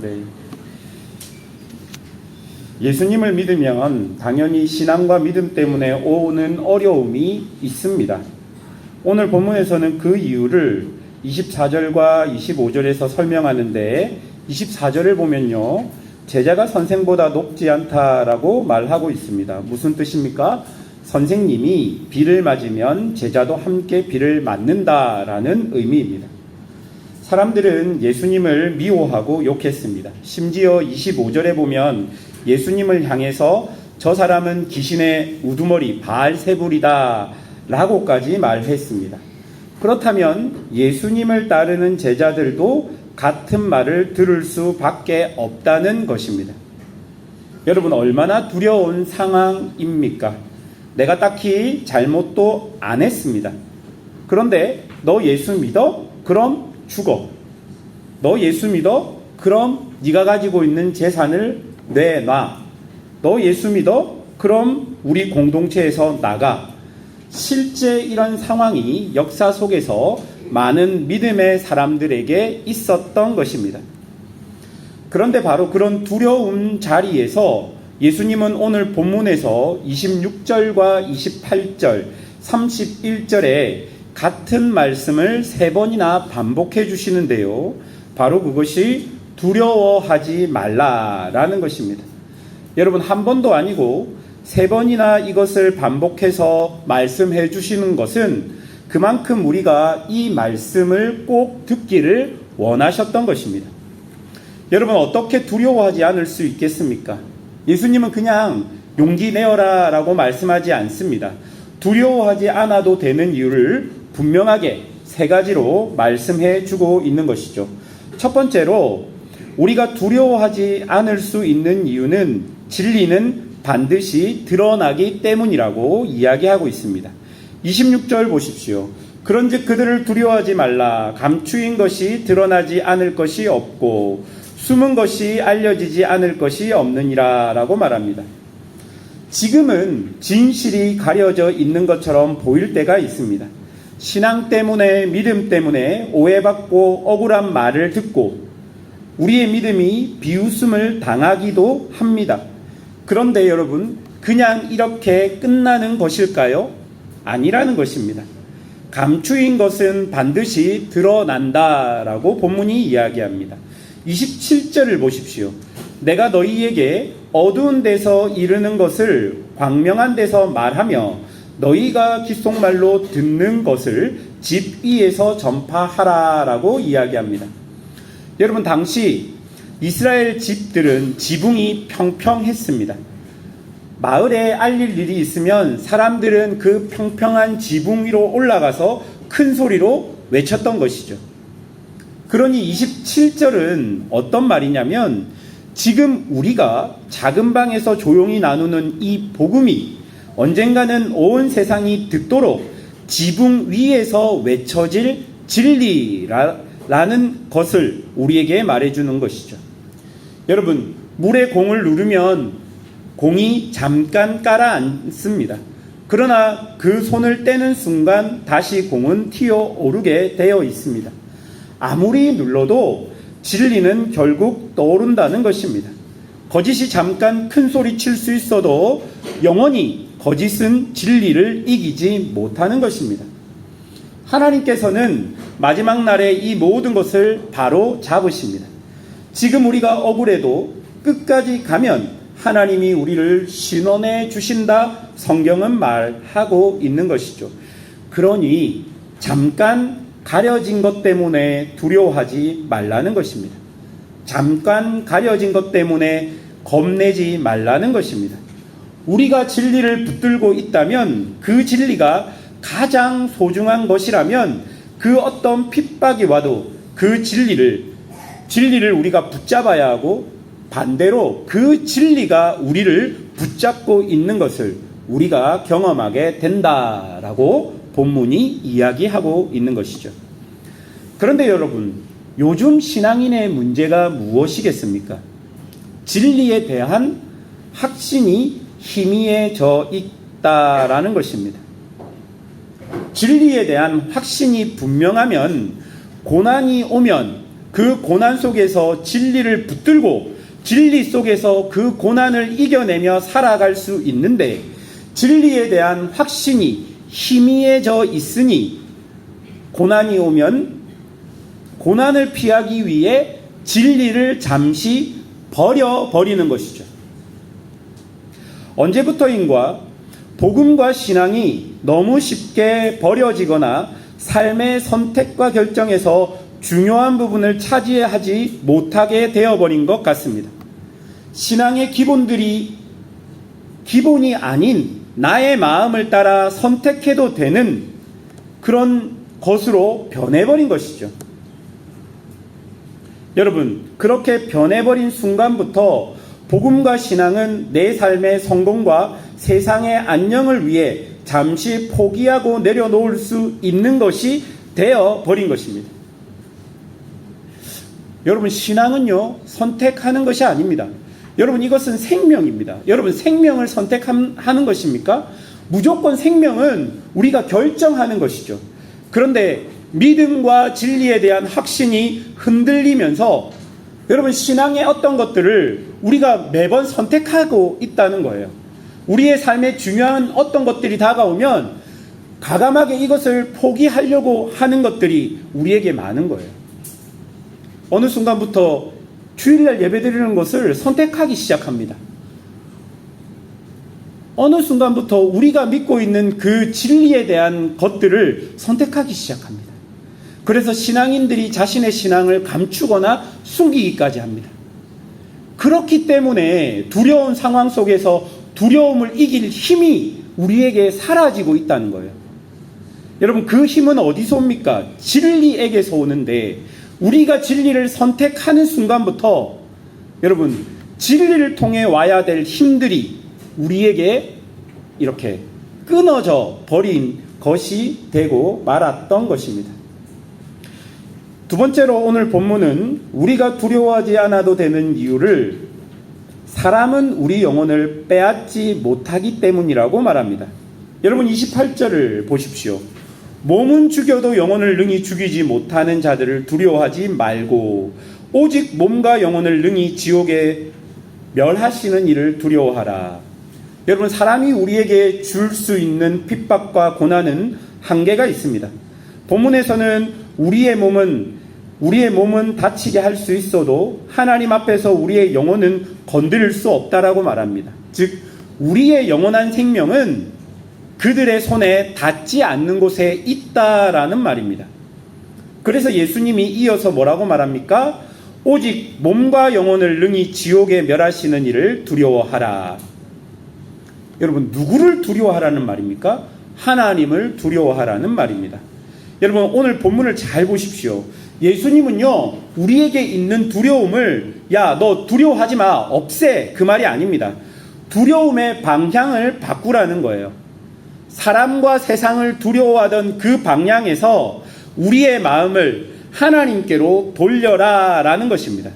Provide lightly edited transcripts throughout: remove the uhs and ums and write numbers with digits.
네. 예수님을 믿으면 당연히 신앙과 믿음 때문에 오는 어려움이 있습니다. 오늘 본문에서는 그 이유를 24절과 25절에서 설명하는데 24절을 보면요, 제자가 선생보다 높지 않다라고 말하고 있습니다. 무슨 뜻입니까? 선생님이 비를 맞으면 제자도 함께 비를 맞는다라는 의미입니다. 사람들은 예수님을 미워하고 욕했습니다. 심지어 25절에 보면 예수님을 향해서 저 사람은 귀신의 우두머리 바알세불이다 라고까지 말했습니다. 그렇다면 예수님을 따르는 제자들도 같은 말을 들을 수밖에 없다는 것입니다. 여러분, 얼마나 두려운 상황입니까? 내가 딱히 잘못도 안 했습니다. 그런데 너 예수 믿어? 그럼 죽어. 너 예수 믿어? 그럼 네가 가지고 있는 재산을 내놔. 너 예수 믿어? 그럼 우리 공동체에서 나가. 실제 이런 상황이 역사 속에서 많은 믿음의 사람들에게 있었던 것입니다. 그런데 바로 그런 두려움 자리에서 예수님은 오늘 본문에서 26절과 28절, 31절에 같은 말씀을 3번이나 반복해 주시는데요. 바로 그것이 두려워하지 말라라는 것입니다. 여러분, 한 번도 아니고 3번이나 이것을 반복해서 말씀해 주시는 것은 그만큼 우리가 이 말씀을 꼭 듣기를 원하셨던 것입니다. 여러분, 어떻게 두려워하지 않을 수 있겠습니까? 예수님은 그냥 용기 내어라 라고 말씀하지 않습니다. 두려워하지 않아도 되는 이유를 분명하게 3가지로 말씀해 주고 있는 것이죠. 첫 번째로, 우리가 두려워하지 않을 수 있는 이유는 진리는 반드시 드러나기 때문이라고 이야기하고 있습니다. 26절 보십시오. 그런즉 그들을 두려워하지 말라. 감추인 것이 드러나지 않을 것이 없고 숨은 것이 알려지지 않을 것이 없느니라 라고 말합니다. 지금은 진실이 가려져 있는 것처럼 보일 때가 있습니다. 신앙 때문에, 믿음 때문에 오해받고 억울한 말을 듣고 우리의 믿음이 비웃음을 당하기도 합니다. 그런데 여러분, 그냥 이렇게 끝나는 것일까요? 아니라는 것입니다. 감추인 것은 반드시 드러난다라고 본문이 이야기합니다. 27절을 보십시오. 내가 너희에게 어두운 데서 이르는 것을 광명한 데서 말하며 너희가 귓속말로 듣는 것을 집 위에서 전파하라라고 이야기합니다. 여러분, 당시 이스라엘 집들은 지붕이 평평했습니다. 마을에 알릴 일이 있으면 사람들은 그 평평한 지붕 위로 올라가서 큰 소리로 외쳤던 것이죠. 그러니 27절은 어떤 말이냐면, 지금 우리가 작은 방에서 조용히 나누는 이 복음이 언젠가는 온 세상이 듣도록 지붕 위에서 외쳐질 진리라는 것을 우리에게 말해주는 것이죠. 여러분, 물에 공을 누르면 공이 잠깐 가라앉습니다. 그러나 그 손을 떼는 순간 다시 공은 튀어오르게 되어 있습니다. 아무리 눌러도 진리는 결국 떠오른다는 것입니다. 거짓이 잠깐 큰 소리 칠 수 있어도 영원히 거짓은 진리를 이기지 못하는 것입니다. 하나님께서는 마지막 날에 이 모든 것을 바로 잡으십니다. 지금 우리가 억울해도 끝까지 가면 하나님이 우리를 신원해 주신다, 성경은 말하고 있는 것이죠. 그러니 잠깐 가려진 것 때문에 두려워하지 말라는 것입니다. 잠깐 가려진 것 때문에 겁내지 말라는 것입니다. 우리가 진리를 붙들고 있다면, 그 진리가 가장 소중한 것이라면 그 어떤 핍박이 와도 그 진리를 우리가 붙잡아야 하고, 반대로 그 진리가 우리를 붙잡고 있는 것을 우리가 경험하게 된다라고 본문이 이야기하고 있는 것이죠. 그런데 여러분, 요즘 신앙인의 문제가 무엇이겠습니까? 진리에 대한 확신이 희미해져 있다라는 것입니다. 진리에 대한 확신이 분명하면 고난이 오면 그 고난 속에서 진리를 붙들고 진리 속에서 그 고난을 이겨내며 살아갈 수 있는데, 진리에 대한 확신이 희미해져 있으니 고난이 오면 고난을 피하기 위해 진리를 잠시 버려버리는 것이죠. 언제부터인가 복음과 신앙이 너무 쉽게 버려지거나 삶의 선택과 결정에서 중요한 부분을 차지하지 못하게 되어버린 것 같습니다. 신앙의 기본들이 기본이 아닌 나의 마음을 따라 선택해도 되는 그런 것으로 변해버린 것이죠. 여러분, 그렇게 변해버린 순간부터 복음과 신앙은 내 삶의 성공과 세상의 안녕을 위해 잠시 포기하고 내려놓을 수 있는 것이 되어버린 것입니다. 여러분, 신앙은요, 선택하는 것이 아닙니다. 여러분, 이것은 생명입니다. 여러분, 생명을 선택하는 것입니까? 무조건 생명은 우리가 결정하는 것이죠. 그런데 믿음과 진리에 대한 확신이 흔들리면서 여러분, 신앙의 어떤 것들을 우리가 매번 선택하고 있다는 거예요. 우리의 삶에 중요한 어떤 것들이 다가오면 과감하게 이것을 포기하려고 하는 것들이 우리에게 많은 거예요. 어느 순간부터 주일날 예배드리는 것을 선택하기 시작합니다. 어느 순간부터 우리가 믿고 있는 그 진리에 대한 것들을 선택하기 시작합니다. 그래서 신앙인들이 자신의 신앙을 감추거나 숨기기까지 합니다. 그렇기 때문에 두려운 상황 속에서 두려움을 이길 힘이 우리에게 사라지고 있다는 거예요. 여러분, 그 힘은 어디서 옵니까? 진리에게서 오는데, 우리가 진리를 선택하는 순간부터 여러분, 진리를 통해 와야 될 힘들이 우리에게 이렇게 끊어져 버린 것이 되고 말았던 것입니다. 두 번째로 오늘 본문은 우리가 두려워하지 않아도 되는 이유를 사람은 우리 영혼을 빼앗지 못하기 때문이라고 말합니다. 여러분, 28절을 보십시오. 몸은 죽여도 영혼을 능히 죽이지 못하는 자들을 두려워하지 말고 오직 몸과 영혼을 능히 지옥에 멸하시는 이를 두려워하라. 여러분, 사람이 우리에게 줄 수 있는 핍박과 고난은 한계가 있습니다. 본문에서는 우리의 몸은 다치게 할 수 있어도 하나님 앞에서 우리의 영혼은 건드릴 수 없다라고 말합니다. 즉, 우리의 영원한 생명은 그들의 손에 닿지 않는 곳에 있다라는 말입니다. 그래서 예수님이 이어서 뭐라고 말합니까? 오직 몸과 영혼을 능히 지옥에 멸하시는 이를 두려워하라. 여러분, 누구를 두려워하라는 말입니까? 하나님을 두려워하라는 말입니다. 여러분, 오늘 본문을 잘 보십시오. 예수님은요, 우리에게 있는 두려움을 야, 너 두려워하지 마, 없애, 그 말이 아닙니다. 두려움의 방향을 바꾸라는 거예요. 사람과 세상을 두려워하던 그 방향에서 우리의 마음을 하나님께로 돌려라 라는 것입니다.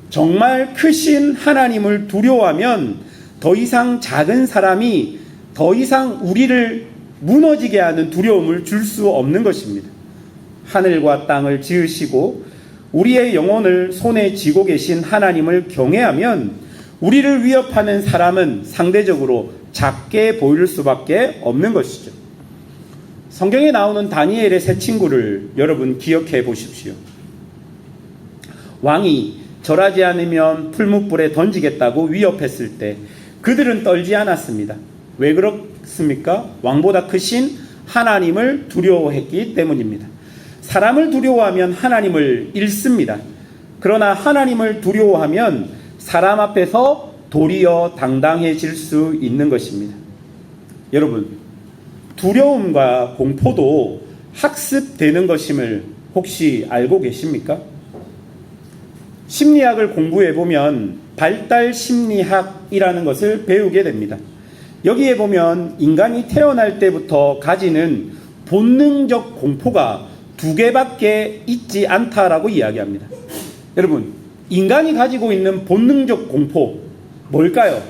정말 크신 하나님을 두려워하면 더 이상 작은 사람이 더 이상 우리를 무너지게 하는 두려움을 줄 수 없는 것입니다. 하늘과 땅을 지으시고 우리의 영혼을 손에 쥐고 계신 하나님을 경외하면 우리를 위협하는 사람은 상대적으로 작게 보일 수밖에 없는 것이죠. 성경에 나오는 다니엘의 세 친구를 여러분 기억해 보십시오. 왕이 절하지 않으면 풀무불에 던지겠다고 위협했을 때 그들은 떨지 않았습니다. 왜 그렇습니까? 왕보다 크신 하나님을 두려워했기 때문입니다. 사람을 두려워하면 하나님을 잃습니다. 그러나 하나님을 두려워하면 사람 앞에서 도리어 당당해질 수 있는 것입니다. 여러분, 두려움과 공포도 학습되는 것임을 혹시 알고 계십니까? 심리학을 공부해보면 발달 심리학이라는 것을 배우게 됩니다. 여기에 보면 인간이 태어날 때부터 가지는 본능적 공포가 2개밖에 있지 않다라고 이야기합니다. 여러분, 인간이 가지고 있는 본능적 공포 뭘까요?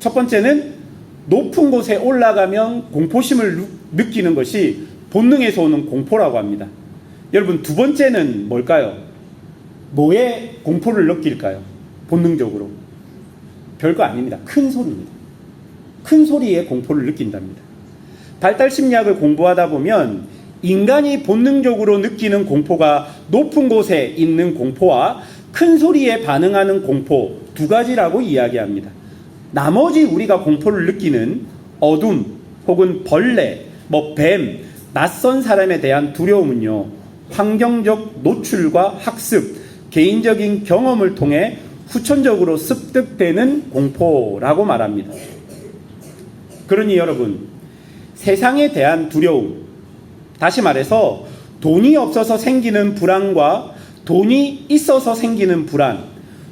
첫 번째는 높은 곳에 올라가면 공포심을 느끼는 것이 본능에서 오는 공포라고 합니다. 여러분, 두 번째는 뭘까요? 뭐에 공포를 느낄까요? 본능적으로. 별거 아닙니다. 큰 소리입니다. 큰 소리에 공포를 느낀답니다. 발달 심리학을 공부하다 보면 인간이 본능적으로 느끼는 공포가 높은 곳에 있는 공포와 큰 소리에 반응하는 공포 두 가지라고 이야기합니다. 나머지 우리가 공포를 느끼는 어둠 혹은 벌레, 뱀, 낯선 사람에 대한 두려움은요, 환경적 노출과 학습, 개인적인 경험을 통해 후천적으로 습득되는 공포라고 말합니다. 그러니 여러분, 세상에 대한 두려움, 다시 말해서 돈이 없어서 생기는 불안과 돈이 있어서 생기는 불안,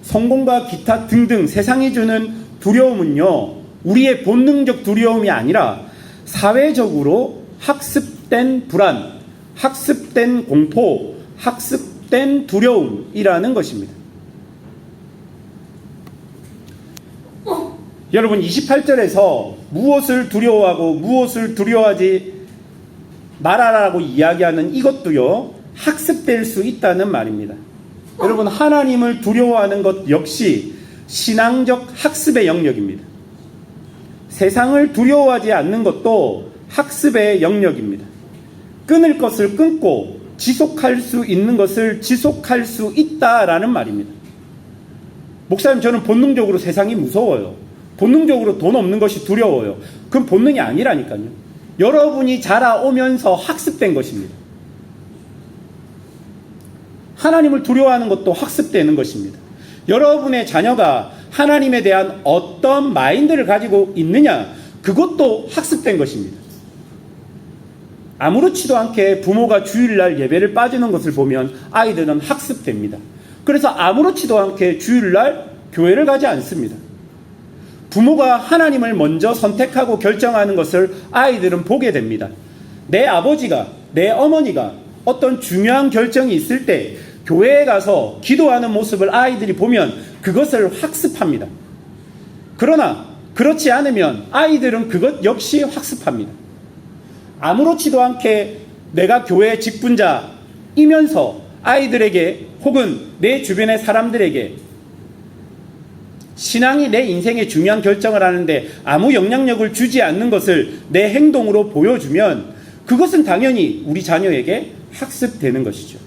성공과 기타 등등 세상이 주는 두려움은요, 우리의 본능적 두려움이 아니라 사회적으로 학습된 불안, 학습된 공포, 학습된 두려움이라는 것입니다. 여러분, 28절에서 무엇을 두려워하고 무엇을 두려워하지 말아라라고 이야기하는 이것도요, 학습될 수 있다는 말입니다. 여러분, 하나님을 두려워하는 것 역시 신앙적 학습의 영역입니다. 세상을 두려워하지 않는 것도 학습의 영역입니다. 끊을 것을 끊고 지속할 수 있는 것을 지속할 수 있다라는 말입니다. 목사님, 저는 본능적으로 세상이 무서워요. 본능적으로 돈 없는 것이 두려워요. 그건 본능이 아니라니까요. 여러분이 자라오면서 학습된 것입니다. 하나님을 두려워하는 것도 학습되는 것입니다. 여러분의 자녀가 하나님에 대한 어떤 마인드를 가지고 있느냐, 그것도 학습된 것입니다. 아무렇지도 않게 부모가 주일날 예배를 빠지는 것을 보면 아이들은 학습됩니다. 그래서 아무렇지도 않게 주일날 교회를 가지 않습니다. 부모가 하나님을 먼저 선택하고 결정하는 것을 아이들은 보게 됩니다. 내 아버지가, 내 어머니가 어떤 중요한 결정이 있을 때 교회에 가서 기도하는 모습을 아이들이 보면 그것을 학습합니다. 그러나 그렇지 않으면 아이들은 그것 역시 학습합니다. 아무렇지도 않게 내가 교회 직분자이면서 아이들에게 혹은 내 주변의 사람들에게 신앙이 내 인생의 중요한 결정을 하는데 아무 영향력을 주지 않는 것을 내 행동으로 보여주면 그것은 당연히 우리 자녀에게 학습되는 것이죠.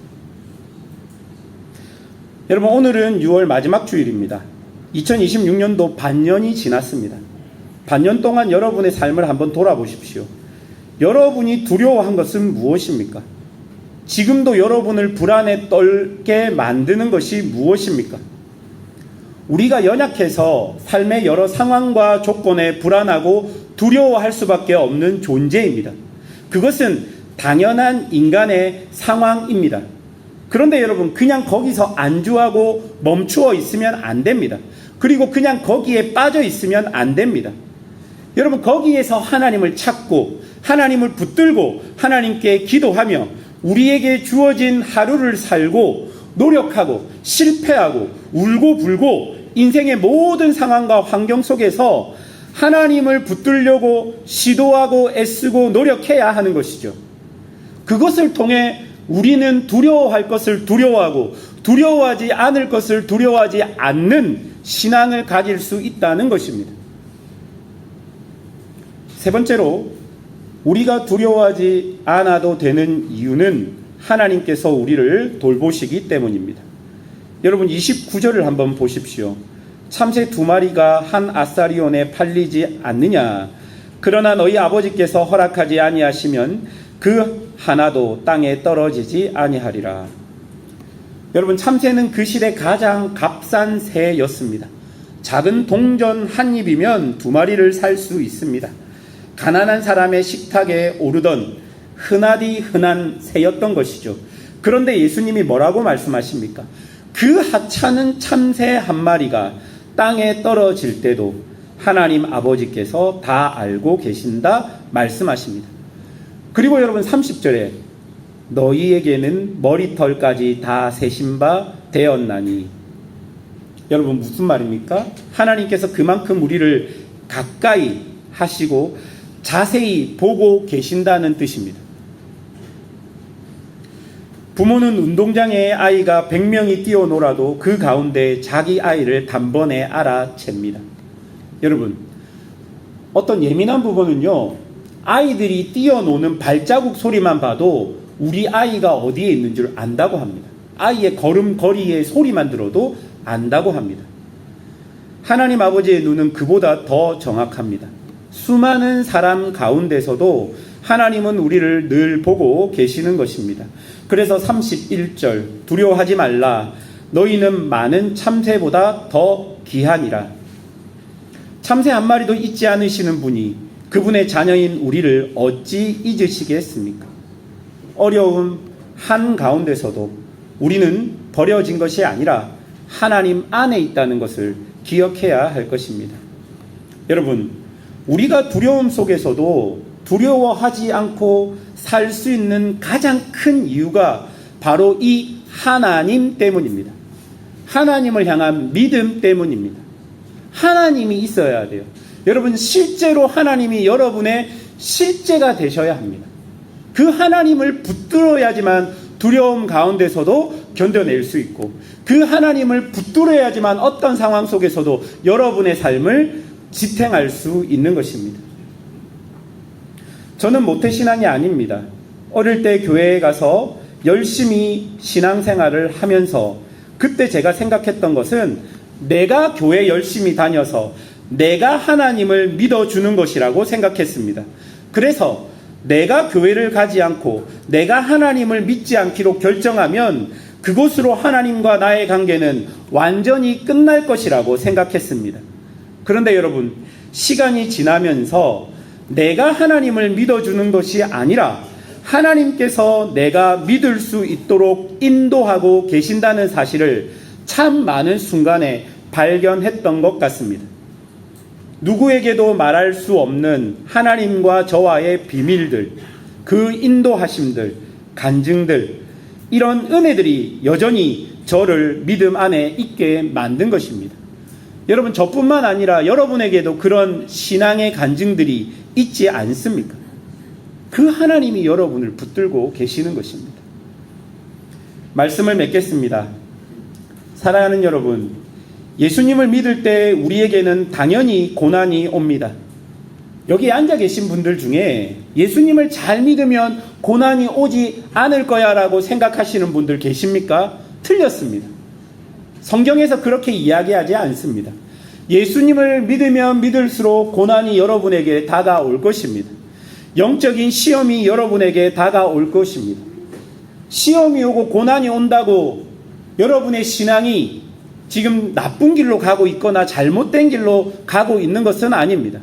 여러분, 오늘은 6월 마지막 주일입니다. 2026년도 반년이 지났습니다. 반년 동안 여러분의 삶을 한번 돌아보십시오. 여러분이 두려워한 것은 무엇입니까? 지금도 여러분을 불안에 떨게 만드는 것이 무엇입니까? 우리가 연약해서 삶의 여러 상황과 조건에 불안하고 두려워할 수밖에 없는 존재입니다. 그것은 당연한 인간의 상황입니다. 그런데 여러분, 그냥 거기서 안주하고 멈추어 있으면 안 됩니다. 그리고 그냥 거기에 빠져 있으면 안 됩니다. 여러분, 거기에서 하나님을 찾고 하나님을 붙들고 하나님께 기도하며 우리에게 주어진 하루를 살고 노력하고 실패하고 울고 불고 인생의 모든 상황과 환경 속에서 하나님을 붙들려고 시도하고 애쓰고 노력해야 하는 것이죠. 그것을 통해 우리는 두려워할 것을 두려워하고 두려워하지 않을 것을 두려워하지 않는 신앙을 가질 수 있다는 것입니다. 세 번째로, 우리가 두려워하지 않아도 되는 이유는 하나님께서 우리를 돌보시기 때문입니다. 여러분, 29절을 한번 보십시오. 참새 2마리가 한 아사리온에 팔리지 않느냐? 그러나 너희 아버지께서 허락하지 아니하시면 그 하나도 땅에 떨어지지 아니하리라. 여러분, 참새는 그 시대 가장 값싼 새였습니다. 작은 동전 한 입이면 2마리를 살 수 있습니다. 가난한 사람의 식탁에 오르던 흔하디 흔한 새였던 것이죠. 그런데 예수님이 뭐라고 말씀하십니까? 그 하찮은 참새 한 마리가 땅에 떨어질 때도 하나님 아버지께서 다 알고 계신다 말씀하십니다. 그리고 여러분, 30절에 너희에게는 머리털까지 다 세신 바 되었나니. 여러분, 무슨 말입니까? 하나님께서 그만큼 우리를 가까이 하시고 자세히 보고 계신다는 뜻입니다. 부모는 운동장에 아이가 100명이 뛰어놀아도 그 가운데 자기 아이를 단번에 알아챕니다. 여러분, 어떤 예민한 부모는요, 아이들이 뛰어노는 발자국 소리만 봐도 우리 아이가 어디에 있는 줄 안다고 합니다. 아이의 걸음걸이의 소리만 들어도 안다고 합니다. 하나님 아버지의 눈은 그보다 더 정확합니다. 수많은 사람 가운데서도 하나님은 우리를 늘 보고 계시는 것입니다. 그래서 31절, 두려워하지 말라. 너희는 많은 참새보다 더 귀하니라. 참새 한 마리도 잊지 않으시는 분이 그분의 자녀인 우리를 어찌 잊으시겠습니까? 어려움 한가운데서도 우리는 버려진 것이 아니라 하나님 안에 있다는 것을 기억해야 할 것입니다. 여러분, 우리가 두려움 속에서도 두려워하지 않고 살 수 있는 가장 큰 이유가 바로 이 하나님 때문입니다. 하나님을 향한 믿음 때문입니다. 하나님이 있어야 돼요. 여러분, 실제로 하나님이 여러분의 실제가 되셔야 합니다. 그 하나님을 붙들어야지만 두려움 가운데서도 견뎌낼 수 있고, 그 하나님을 붙들어야지만 어떤 상황 속에서도 여러분의 삶을 지탱할 수 있는 것입니다. 저는 모태신앙이 아닙니다. 어릴 때 교회에 가서 열심히 신앙생활을 하면서 그때 제가 생각했던 것은 내가 교회 열심히 다녀서 내가 하나님을 믿어주는 것이라고 생각했습니다. 그래서 내가 교회를 가지 않고 내가 하나님을 믿지 않기로 결정하면 그곳으로 하나님과 나의 관계는 완전히 끝날 것이라고 생각했습니다. 그런데 여러분, 시간이 지나면서 내가 하나님을 믿어주는 것이 아니라 하나님께서 내가 믿을 수 있도록 인도하고 계신다는 사실을 참 많은 순간에 발견했던 것 같습니다. 누구에게도 말할 수 없는 하나님과 저와의 비밀들, 그 인도하심들, 간증들, 이런 은혜들이 여전히 저를 믿음 안에 있게 만든 것입니다. 여러분, 저뿐만 아니라 여러분에게도 그런 신앙의 간증들이 있지 않습니까? 그 하나님이 여러분을 붙들고 계시는 것입니다. 말씀을 맺겠습니다. 사랑하는 여러분, 예수님을 믿을 때 우리에게는 당연히 고난이 옵니다. 여기 앉아 계신 분들 중에 예수님을 잘 믿으면 고난이 오지 않을 거야 라고 생각하시는 분들 계십니까? 틀렸습니다. 성경에서 그렇게 이야기하지 않습니다. 예수님을 믿으면 믿을수록 고난이 여러분에게 다가올 것입니다. 영적인 시험이 여러분에게 다가올 것입니다. 시험이 오고 고난이 온다고 여러분의 신앙이 지금 나쁜 길로 가고 있거나 잘못된 길로 가고 있는 것은 아닙니다.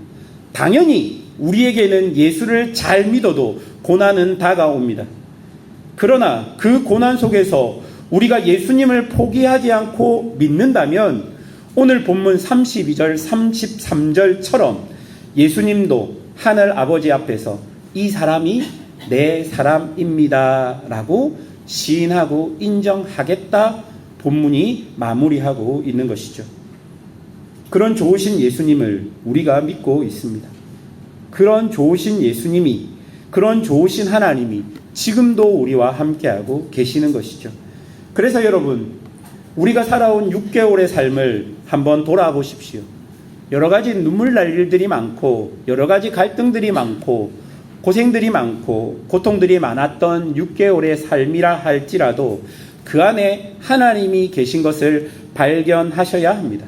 당연히 우리에게는 예수를 잘 믿어도 고난은 다가옵니다. 그러나 그 고난 속에서 우리가 예수님을 포기하지 않고 믿는다면 오늘 본문 32절, 33절처럼 예수님도 하늘 아버지 앞에서 이 사람이 내 사람입니다 라고 시인하고 인정하겠다 본문이 마무리하고 있는 것이죠. 그런 좋으신 예수님을 우리가 믿고 있습니다. 그런 좋으신 예수님이, 그런 좋으신 하나님이 지금도 우리와 함께하고 계시는 것이죠. 그래서 여러분, 우리가 살아온 6개월의 삶을 한번 돌아보십시오. 여러 가지 눈물 날 일들이 많고 여러 가지 갈등들이 많고 고생들이 많고 고통들이 많았던 6개월의 삶이라 할지라도 그 안에 하나님이 계신 것을 발견하셔야 합니다.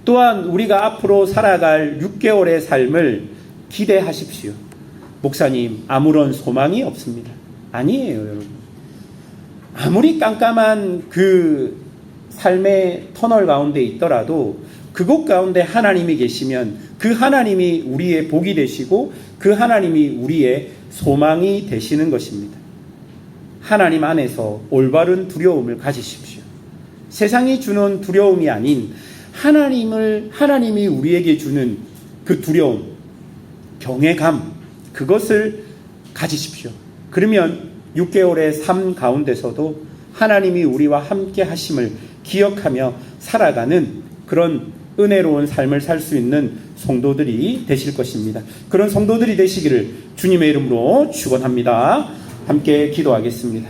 또한 우리가 앞으로 살아갈 6개월의 삶을 기대하십시오. 목사님, 아무런 소망이 없습니다. 아니에요, 여러분. 아무리 깜깜한 그 삶의 터널 가운데 있더라도 그곳 가운데 하나님이 계시면 그 하나님이 우리의 복이 되시고 그 하나님이 우리의 소망이 되시는 것입니다. 하나님 안에서 올바른 두려움을 가지십시오. 세상이 주는 두려움이 아닌 하나님이 우리에게 주는 그 두려움, 경외감, 그것을 가지십시오. 그러면 6개월의 삶 가운데서도 하나님이 우리와 함께 하심을 기억하며 살아가는 그런 은혜로운 삶을 살 수 있는 성도들이 되실 것입니다. 그런 성도들이 되시기를 주님의 이름으로 축원합니다. 함께 기도하겠습니다.